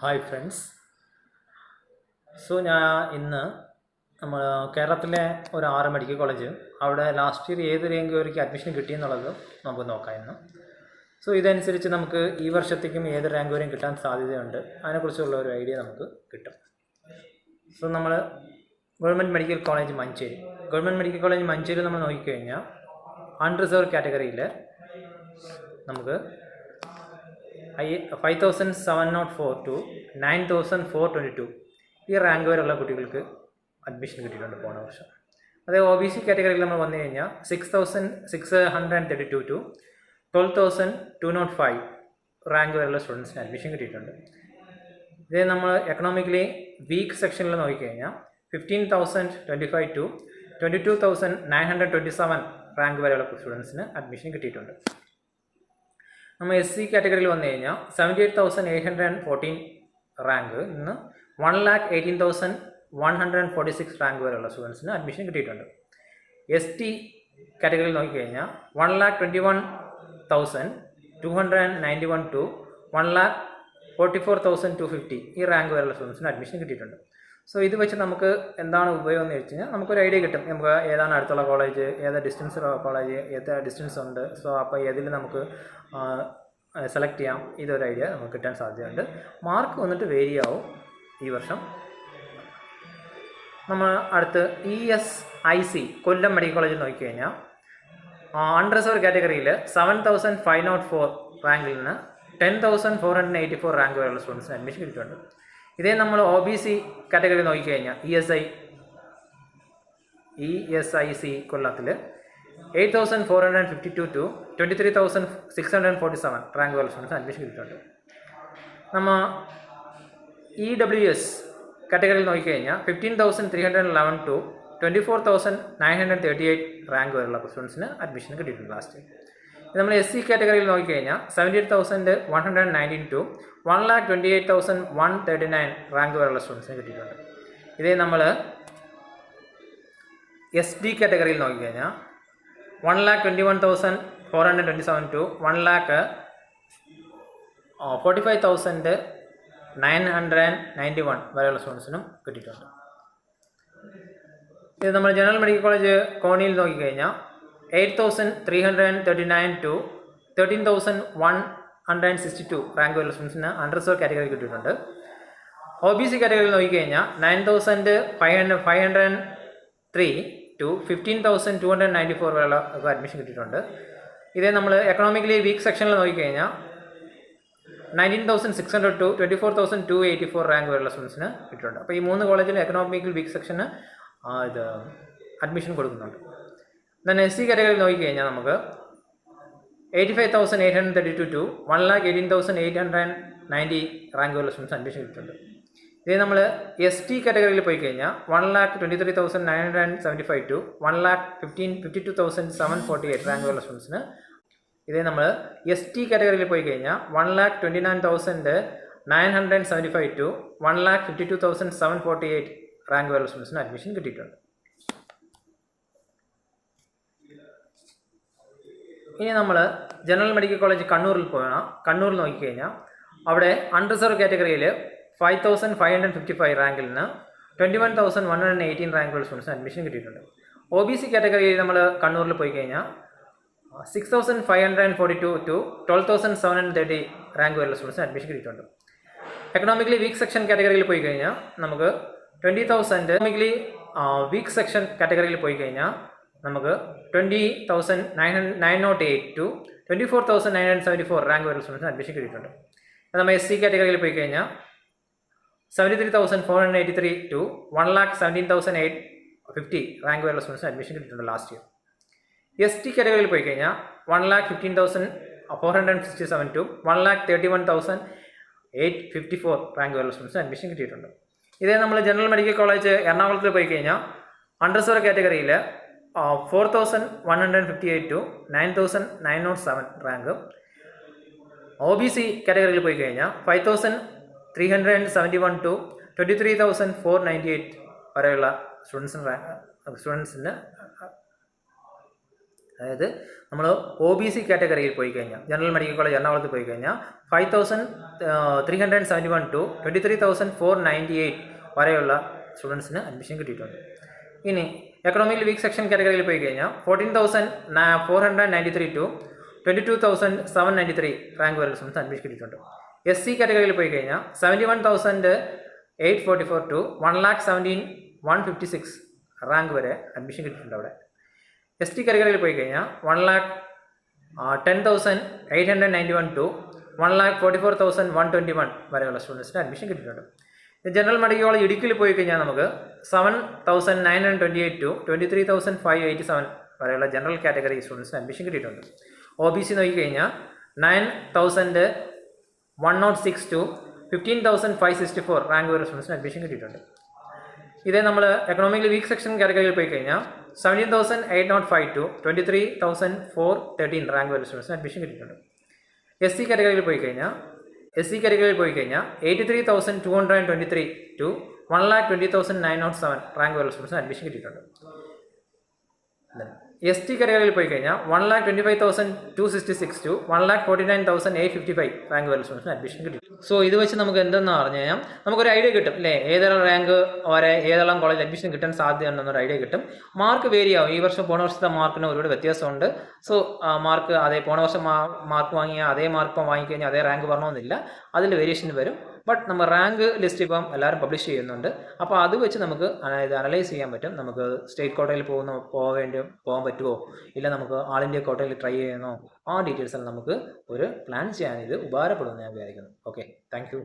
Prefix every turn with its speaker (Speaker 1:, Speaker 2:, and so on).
Speaker 1: Hi friends. ഞാൻ ഇന്ന് നമ്മൾ കേരളത്തിലെ ഒരു 6 മെഡിക്കൽ കോളേജ് അവിടെ ലാസ്റ്റ് ഇയർ ഏത് റാങ്കുകാർക്ക് അഡ്മിഷൻ കിട്ടിയെന്നുള്ളത് നമുക്ക് നോക്കാം ഇന്ന്. ഇതനുസരിച്ച് നമുക്ക് ഈ വർഷത്തേക്കും ഏത് റാങ്ക് വരെയും കിട്ടാൻ സാധ്യതയുണ്ട്, അതിനെക്കുറിച്ചുള്ള ഒരു ഐഡിയ നമുക്ക് കിട്ടും. നമ്മൾ ഗവൺമെൻറ് മെഡിക്കൽ കോളേജ് മഞ്ചേരി നമ്മൾ നോക്കിക്കഴിഞ്ഞാൽ അൺറിസർവ് കാറ്റഗറിയിൽ നമുക്ക് 5,704 to 9,422 ഈ റാങ്ക് വരെയുള്ള കുട്ടികൾക്ക് അഡ്മിഷൻ കിട്ടിയിട്ടുണ്ട് പോണ വർഷം. അതേ OBC കാറ്റഗറിയിൽ നമ്മൾ വന്നു കഴിഞ്ഞാൽ 6,632 to 12,205 റാങ്ക് വരെയുള്ള സ്റ്റുഡൻസിന് അഡ്മിഷൻ കിട്ടിയിട്ടുണ്ട്. ഇതേ നമ്മൾ എക്കണോമിക്കലി വീക്ക് സെക്ഷനിൽ നോക്കിക്കഴിഞ്ഞാൽ 15,025 to 22,927 റാങ്ക് വരെയുള്ള സ്റ്റുഡൻസിന് അഡ്മിഷൻ കിട്ടിയിട്ടുണ്ട്. നമ്മൾ SC കാറ്റഗറിയിൽ വന്നു കഴിഞ്ഞാൽ 78,814 റാങ്ക് ഇന്ന് 1,18,146 റാങ്ക് വരെയുള്ള സ്റ്റുഡൻസിന് അഡ്മിഷൻ കിട്ടിയിട്ടുണ്ട്. ST കാറ്റഗറിയിൽ നോക്കിക്കഴിഞ്ഞാൽ 1,21,291 to 1,44,250 ഈ റാങ്ക് വരെയുള്ള സ്റ്റുഡൻസിന് അഡ്മിഷൻ കിട്ടിയിട്ടുണ്ട്. ഇത് വെച്ച് നമുക്ക് എന്താണ് ഉപയോഗം എന്ന് വെച്ച് കഴിഞ്ഞാൽ നമുക്കൊരു ഐഡിയ കിട്ടും, നമുക്ക് ഏതാണ് അടുത്തുള്ള കോളേജ്, ഏത് കോളേജ്, ഏത് ഡിസ്റ്റൻസ് ഉണ്ട്. അപ്പോൾ ഏതിൽ നമുക്ക് സെലക്ട് ചെയ്യാം, ഇതൊരു ഐഡിയ നമുക്ക് കിട്ടാൻ സാധ്യതയുണ്ട്. മാർക്ക് വന്നിട്ട് വേരി ആവും ഈ വർഷം. നമ്മൾ അടുത്ത് ESIC കൊല്ലം മെഡിക്കൽ കോളേജിൽ നോക്കിക്കഴിഞ്ഞാൽ അൺറിസർവ് കാറ്റഗറിയിൽ 7,504 റാങ്കിൽ നിന്ന് 10,484 റാങ്ക് വരെയുള്ള സ്റ്റുഡൻസിന് അഡ്മിഷൻ കിട്ടിയിട്ടുണ്ട്. ഇതേ നമ്മൾ OBC കാറ്റഗറി നോക്കിക്കഴിഞ്ഞാൽ ESIC കൊല്ലത്തിൽ 8,452 to 23,647 റാങ്ക് വരെയുള്ള സ്റ്റുഡൻസിന് അഡ്മിഷൻ കിട്ടിയിട്ടുണ്ട്. നമ്മൾ EWS കാറ്റഗറിയിൽ നോക്കിക്കഴിഞ്ഞാൽ 15,311 to 24,938 റാങ്ക് വരെയുള്ള സ്റ്റുഡൻസിന് അഡ്മിഷൻ കിട്ടിയിട്ടുണ്ട് ലാസ്റ്റ്. നമ്മൾ SC കാറ്റഗറിയിൽ നോക്കിക്കഴിഞ്ഞാൽ 78,119 to 1,28,139 റാങ്ക് വരെയുള്ള സ്റ്റുഡൻസിന് കിട്ടിയിട്ടുണ്ട്. ഇതേ നമ്മൾ SD കാറ്റഗറിയിൽ നോക്കിക്കഴിഞ്ഞാൽ 1,21,427 to 1,45,991 വരെയുള്ള സ്റ്റുഡൻസിനും കിട്ടിയിട്ടുണ്ട്. ഇത് നമ്മൾ ജനറൽ മെഡിക്കൽ കോളേജ് കോണിയിൽ നോക്കിക്കഴിഞ്ഞാൽ 8,339 to 13,162 റാങ്ക് വരെയുള്ള സ്റ്റുഡൻസിന് അൺറിസർവ് കാറ്റഗറി കിട്ടിയിട്ടുണ്ട്. OBC കാറ്റഗറിയിൽ നോക്കിക്കഴിഞ്ഞാൽ 9,503 to 15,294 വരെയുള്ള അഡ്മിഷൻ കിട്ടിയിട്ടുണ്ട്. ഇതേ നമ്മൾ എക്കണോമിക്കലി വീക്ക് സെക്ഷനിൽ നോക്കിക്കഴിഞ്ഞാൽ 19,600 to 24,284 റാങ്ക് വരെയുള്ള സ്റ്റുഡൻസിന് കിട്ടിയിട്ടുണ്ട്. അപ്പോൾ ഈ 3 കോളേജിൽ എക്കണോമിക്കൽ വീക്ക് സെക്ഷന് ഇത് അഡ്മിഷൻ കൊടുക്കുന്നുണ്ട്. then SC കാറ്റഗറിയിൽ നോക്കിക്കഴിഞ്ഞാൽ നമുക്ക് 85,832 to 1,18,890 റാങ്ക് വരെയുള്ള സ്റ്റുഡൻസ് അഡ്മിഷൻ കിട്ടിയിട്ടുണ്ട്. ഇതേ നമ്മൾ ST കാറ്റഗറിയിൽ പോയി കഴിഞ്ഞാൽ 1,23,975 to 1,52,748 റാങ്ക് വരെയുള്ള സ്റ്റുഡൻസിന്. ഇതേ നമ്മൾ ST കാറ്റഗറിയിൽ പോയി കഴിഞ്ഞാൽ 1,29,975 to 1,52,748 റാങ്ക് വരെയുള്ള സ്റ്റുഡൻസിന് അഡ്മിഷൻ കിട്ടിയിട്ടുണ്ട്. ഇനി നമ്മൾ ജനറൽ മെഡിക്കൽ കോളേജ് കണ്ണൂരിൽ നോക്കിക്കഴിഞ്ഞാൽ അവിടെ അൺറിസർവ് കാറ്റഗറിയിൽ 5,555 റാങ്കിൽ നിന്ന് 21,118 റാങ്കുള്ള സ്റ്റുഡൻസിന് അഡ്മിഷൻ കിട്ടിയിട്ടുണ്ട്. OBC കാറ്റഗറിയിൽ നമ്മൾ കണ്ണൂരിൽ പോയി കഴിഞ്ഞാൽ 6,542 to 12,730 റാങ്ക് വരെയുള്ള സ്റ്റുഡൻസിന് അഡ്മിഷൻ കിട്ടിയിട്ടുണ്ട്. എക്കണോമിക്കലി വീക്ക് സെക്ഷൻ കാറ്റഗറിയിൽ പോയി കഴിഞ്ഞാൽ നമുക്ക് 20,000 എക്കണോമിക്കലി വീക്ക് സെക്ഷൻ കാറ്റഗറിയിൽ പോയി കഴിഞ്ഞാൽ നമുക്ക് 20,908 to 24,974 റാങ്ക് വരെയുള്ള സ്റ്റുഡൻസിന് അഡ്മിഷൻ കിട്ടിയിട്ടുണ്ട്. നമ്മൾ SC കാറ്റഗറിയിൽ പോയി കഴിഞ്ഞാൽ 73,483 to 1,17,850 റാങ്ക് വരെയുള്ള സ്റ്റുഡൻസിന് അഡ്മിഷൻ കിട്ടിയിട്ടുണ്ട് ലാസ്റ്റ് ഇയർ. ST കാറ്റഗറിയിൽ പോയി കഴിഞ്ഞാൽ 1,15,467 to 1,31,854 റാങ്ക് വരെയുള്ള സ്റ്റുഡൻസിന് അഡ്മിഷൻ കിട്ടിയിട്ടുണ്ട്. ഇതേ നമ്മൾ ജനറൽ മെഡിക്കൽ കോളേജ് എറണാകുളത്തിൽ പോയി കഴിഞ്ഞാൽ അൺറിസർവ് കാറ്റഗറിയിൽ 4,158 to 9,907 റാങ്ക്. OBC കാറ്റഗറിയിൽ പോയി കഴിഞ്ഞാൽ 5,371 to 23,498 വരെയുള്ള സ്റ്റുഡൻസിന് അതായത് നമ്മൾ OBC കാറ്റഗറിയിൽ പോയി കഴിഞ്ഞാൽ ജനറൽ മെഡിക്കൽ കോളേജ് എറണാകുളത്ത് പോയി കഴിഞ്ഞാൽ 5,371 ടു 23,498 വരെയുള്ള സ്റ്റുഡൻസിന് അഡ്മിഷൻ കിട്ടിയിട്ടുണ്ട്. ഇനി എക്കണോമിക്കൽ വീക്ക് സെക്ഷൻ കാറ്റഗറിയിൽ പോയി കഴിഞ്ഞാൽ 14,493 ടു 22,793 റാങ്ക് വരെയുള്ള സ്റ്റുഡൻസ് അഡ്മിഷൻ കിട്ടിയിട്ടുണ്ട്. SC കാറ്റഗറിയിൽ പോയി കഴിഞ്ഞാൽ 71,844 ടു 1,17,156 റാങ്ക് വരെ അഡ്മിഷൻ കിട്ടിയിട്ടുണ്ട് അവിടെ. ST കാറ്റഗറിയിൽ പോയി കഴിഞ്ഞാൽ 1,10,891 ടു 1,44,121 വരെയുള്ള സ്റ്റുഡൻസിന് അഡ്മിഷൻ കിട്ടിയിട്ടുണ്ട്. ജനറൽ മെഡിക്കൽ കോളേജ് ഇടുക്കിയിൽ പോയി കഴിഞ്ഞാൽ നമുക്ക് 7,928 ടു 23,587 വരെയുള്ള ജനറൽ കാറ്റഗറി സ്റ്റുഡൻസിന് അഡ്മിഷൻ കിട്ടിയിട്ടുണ്ട്. OBC നോക്കിക്കഴിഞ്ഞാൽ 9,106 ടു 15,564 റാങ്ക് വരെ സ്റ്റുഡൻസിന് അഡ്മിഷൻ കിട്ടിയിട്ടുണ്ട്. ഇതേ നമ്മൾ എക്കണോമിക്കൽ വീക്ക് സെക്ഷൻ കാറ്റഗറിയിൽ പോയി കഴിഞ്ഞാൽ 17,805 ടു 23,413 റാങ്ക് വരെ സ്റ്റുഡൻസിന് അഡ്മിഷൻ കിട്ടിയിട്ടുണ്ട്. SC കാറ്റഗറിയിൽ പോയി കഴിഞ്ഞാൽ 83,223 ടു 1,20,907 റാങ്ക് വരെ സ്റ്റുഡൻസിന് അഡ്മിഷൻ കിട്ടിയിട്ടുണ്ട്. ST കാറ്റഗറിയിൽ പോയി കഴിഞ്ഞാൽ 1,25,266 ടു 1,49,855 റാങ്ക് വരെ സ്റ്റുഡൻസിന് അഡ്മിഷൻ കിട്ടി. സോ ഇത് വെച്ച് നമുക്ക് എന്തെന്ന് പറഞ്ഞു കഴിഞ്ഞാൽ നമുക്കൊരു ഐഡിയ കിട്ടും അല്ലേ, ഏതെല്ലാം റാങ്ക് വരെ ഏതെല്ലാം കോളേജ് അഡ്മിഷൻ കിട്ടാൻ സാധ്യതയുണ്ടെന്നൊരു ഐഡിയ കിട്ടും. മാർക്ക് വേരി ആവും. ഈ വർഷം പോണ വർഷത്തെ മാർക്കിന് ഒരുപാട് വ്യത്യാസമുണ്ട്. സോ മാർക്ക് അതേ പോണ വർഷം മാർക്ക് വാങ്ങിയാൽ അതേ മാർക്ക് വാങ്ങിക്കഴിഞ്ഞാൽ അതേ റാങ്ക് വരണമെന്നില്ല, അതിൽ വേരിയേഷൻ വരും. ബട്ട് നമ്മൾ റാങ്ക് ലിസ്റ്റ് ഇപ്പം എല്ലാവരും പബ്ലിഷ് ചെയ്യുന്നുണ്ട്. അപ്പോൾ അത് വെച്ച് നമുക്ക് ഇത് അനലൈസ് ചെയ്യാൻ പറ്റും. നമുക്ക് സ്റ്റേറ്റ് കോട്ടയിൽ പോകാൻ പറ്റുമോ, ഇല്ല നമുക്ക് ആൾ ഇന്ത്യ കോട്ടയിൽ ട്രൈ ചെയ്യണോ, ആ ഡീറ്റെയിൽസ് നമുക്ക് ഒരു പ്ലാൻ ചെയ്യാൻ ഇത് ഉപകാരപ്പെടുമെന്ന് ഞാൻ വിചാരിക്കുന്നു. Okay, thank you.